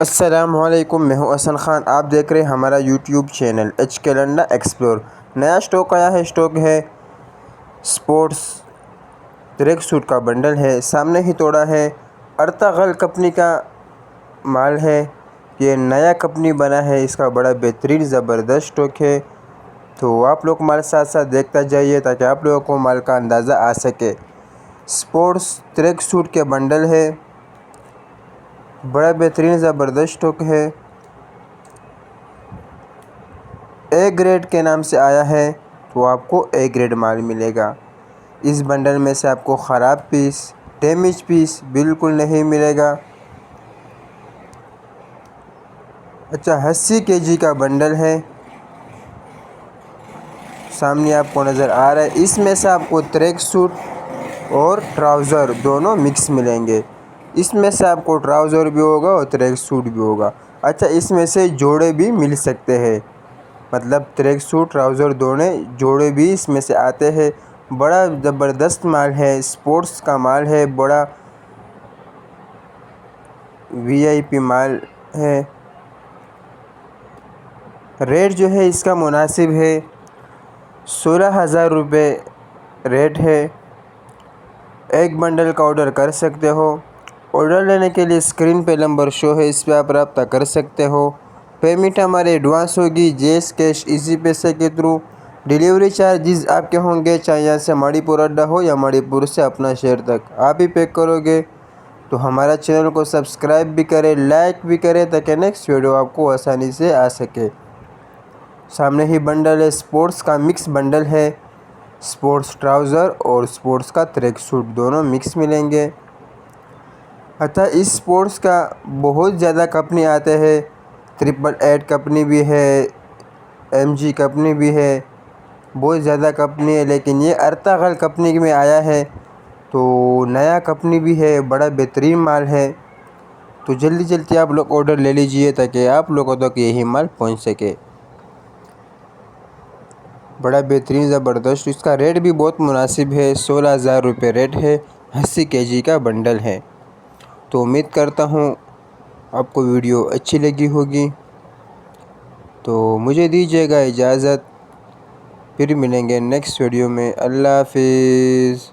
السلام علیکم، میں ہوں حسن خان۔ آپ دیکھ رہے ہیں ہمارا یوٹیوب چینل ایچ کے لنڈا ایکسپلور۔ نیا اسٹاک آیا ہے۔ اسٹاک ہے سپورٹس ٹریک سوٹ کا بنڈل ہے، سامنے ہی توڑا ہے۔ ارطغرل کمپنی کا مال ہے، یہ نیا کمپنی بنا ہے، اس کا بڑا بہترین زبردست اسٹاک ہے۔ تو آپ لوگ ہمارے ساتھ ساتھ دیکھتا جائیے تاکہ آپ لوگوں کو مال کا اندازہ آ سکے۔ سپورٹس ٹریک سوٹ کے بنڈل ہے، بڑا بہترین زبردست اسٹاک ہے۔ اے گریڈ کے نام سے آیا ہے، تو آپ کو اے گریڈ مال ملے گا۔ اس بنڈل میں سے آپ کو خراب پیس، ڈیمیج پیس بالکل نہیں ملے گا۔ اچھا، 80 kg کا بنڈل ہے، سامنے آپ کو نظر آ رہا ہے۔ اس میں سے آپ کو ٹریک سوٹ اور ٹراؤزر دونوں مکس ملیں گے۔ اس میں سے آپ کو ٹراؤزر بھی ہوگا اور ٹریک سوٹ بھی ہوگا۔ اچھا، اس میں سے جوڑے بھی مل سکتے ہیں، مطلب ٹریک سوٹ ٹراؤزر دونوں جوڑے بھی اس میں سے آتے ہیں۔ بڑا زبردست مال ہے، سپورٹس کا مال ہے، بڑا وی آئی پی مال ہے۔ ریٹ جو ہے اس کا مناسب ہے، 16,000 روپے ریٹ ہے۔ ایک بنڈل کا آرڈر کر سکتے ہو۔ آرڈر لینے کے لیے اسکرین پہ نمبر شو ہے، اس پہ آپ رابطہ کر سکتے ہو۔ پیمنٹ ہمارے ایڈوانس ہوگی، جیس کیش ایزی پیسے کے تھرو۔ ڈیلیوری چارجز آپ کے ہوں گے، چاہے یہاں سے ماڑی پور اڈا ہو یا ماڑی پور سے اپنا شہر تک، آپ ہی پیک کرو گے۔ تو ہمارا چینل کو سبسکرائب بھی کریں، لائک بھی کریں تاکہ نیکسٹ ویڈیو آپ کو آسانی سے آ سکے۔ سامنے ہی بنڈل ہے، سپورٹس کا مکس بنڈل ہے، سپورٹس ٹراؤزر اور سپورٹس کا ٹریک سوٹ دونوں مکس ملیں گے۔ اچھا، اس سپورٹس کا بہت زیادہ کمپنی آتے ہیں، 888 کمپنی بھی ہے، ایم جی کمپنی بھی ہے، بہت زیادہ کمپنی ہے، لیکن یہ ارطغرل کمپنی میں آیا ہے، تو نیا کمپنی بھی ہے، بڑا بہترین مال ہے۔ تو جلدی جلدی آپ لوگ آرڈر لے لیجئے تاکہ آپ لوگوں تک یہی مال پہنچ سکے۔ بڑا بہترین زبردست، اس کا ریٹ بھی بہت مناسب ہے، 16,000 روپے ریٹ ہے، 80 kg کا بنڈل ہے۔ تو امید کرتا ہوں آپ کو ویڈیو اچھی لگی ہوگی، تو مجھے دیجیے گا اجازت، پھر ملیں گے نیکسٹ ویڈیو میں۔ اللہ حافظ۔